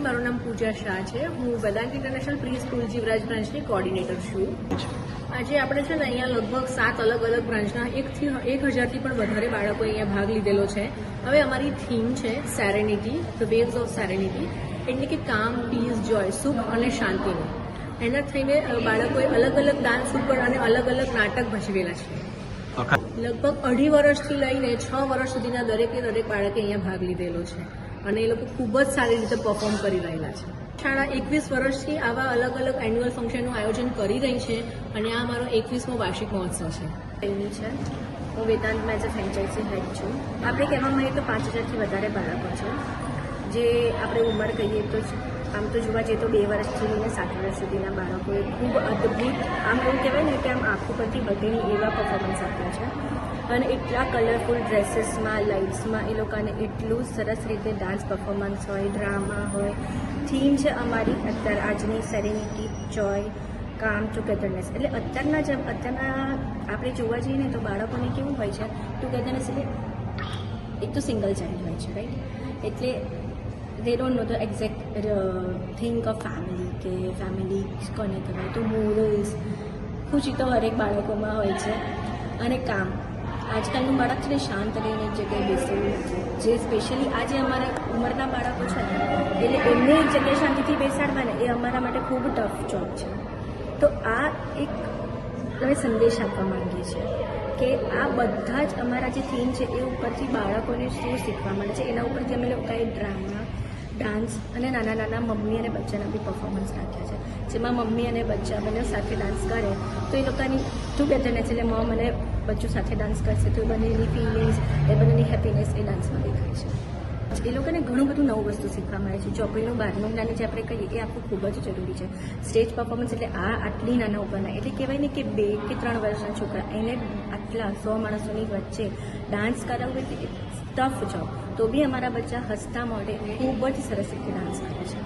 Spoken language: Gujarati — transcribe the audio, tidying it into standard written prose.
મારું નામ પૂજા શાહ છે. હું Vedant international pre school Jivraj બ્રાન્ચની કોર્ડિનેટર છું. આજે આપણે છે ને અહીંયા લગભગ 7 અલગ અલગ બ્રાન્ચના 1000થી પણ વધારે બાળકો અહીંયા ભાગ લીધેલો છે. હવે અમારી થીમ છે serenity, the waves of serenity, એટલે કે કામ, પીસ, જોય, સુખ અને શાંતિનું. એના થઈને બાળકોએ અલગ અલગ ડાન્સ ઉપર અને અલગ અલગ નાટક ભજવેલા છે. લગભગ 2.5 વર્ષથી લઈને 6 વર્ષ સુધીના દરેકે દરેક બાળકે અહીંયા ભાગ લીધેલો છે અને એ લોકો ખૂબ જ સારી રીતે પરફોર્મ કરી રહેલા છે. શાળા 21 વર્ષથી આવા અલગ અલગ એન્યુઅલ ફંક્શનનું આયોજન કરી રહી છે અને આ મારો 21મો વાર્ષિક મહોત્સવ છે. એની છે હું વેદાંતમાં એઝ અ ફ્રેન્ચાઇઝી હેડ છું. આપણે કહેવામાં આવીએ તો 5000થી વધારે બાળકો છે, જે આપણે ઉંમર કહીએ તો આમ તો જોવા જઈએ તો 2 વર્ષથી લઈને 7 વર્ષ સુધીના બાળકોએ ખૂબ અદ્ભુત, આમ એવું કહેવાય ને કે આમ આંખો પરથી બગીની એવા પરફોર્મન્સ આપ્યા છે અને એટલા કલરફુલ ડ્રેસીસમાં, લાઇટ્સમાં એ લોકોને એટલું સરસ રીતે ડાન્સ પરફોર્મન્સ હોય, ડ્રામા હોય. થીમ છે અમારી અત્યારે આજની સેરેનિટી, જોય, કામ, ટુગેધરનેસ. એટલે અત્યારના આપણે જોવા જઈએ ને તો બાળકોને કેવું હોય છે, ટુગેધરનેસ એટલે એક તો સિંગલ ચાઇલ્ડ હોય છે, રાઈટ? એટલે they don't know the exact think of family, કે ફેમિલી કોને કહેવાય. તો મોરલ્સ, ખુશી તો હરેક બાળકોમાં હોય છે. અને કામ, આજકાલનું બાળક છે ને શાંત રહીને એક જગ્યાએ બેસેલું નથી, જે સ્પેશિયલી આજે અમારા ઉંમરના બાળકો છે ને એટલે એમને એક જગ્યાએ શાંતિથી બેસાડવા ને એ અમારા માટે ખૂબ ટફ જોબ છે. તો આ એક અમે સંદેશ આપવા માંગીએ છીએ કે આ બધા જ અમારા જે થીમ છે એ ઉપરથી બાળકોને શું શીખવા મળે છે, એના ઉપરથી અમે લોકોએ ડ્રામા, ડાન્સ અને નાના નાના મમ્મી અને બચ્ચાના બી પરફોર્મન્સ રાખ્યા છે, જેમાં મમ્મી અને બચ્ચા બંને સાથે ડાન્સ કરે તો એ લોકોની ટુગેધરનેસ, એટલે મમ અને બચ્ચું સાથે ડાન્સ કરશે તો એ બંનેની ફિલિંગ્સ, એ બંનેની હેપીનેસ એ ડાન્સમાં દેખાય છે. એ લોકોને ઘણું બધું નવું વસ્તુ શીખવા મળે છે. ચોપડીનું બહારનું જ્ઞાન જે આપણે કહીએ એ આપવું ખૂબ જ જરૂરી છે. સ્ટેજ પરફોર્મન્સ એટલે આટલી નાના ઉપરના, એટલે કહેવાય ને કે 2 કે 3 વર્ષના છોકરા એને આટલા 100 માણસોની વચ્ચે ડાન્સ કરાવવું એટલે ટફ જોબ. તો બી અમારા બચ્ચા હસતા મોઢે ખૂબ જ સરસ રીતે ડાન્સ કરે છે.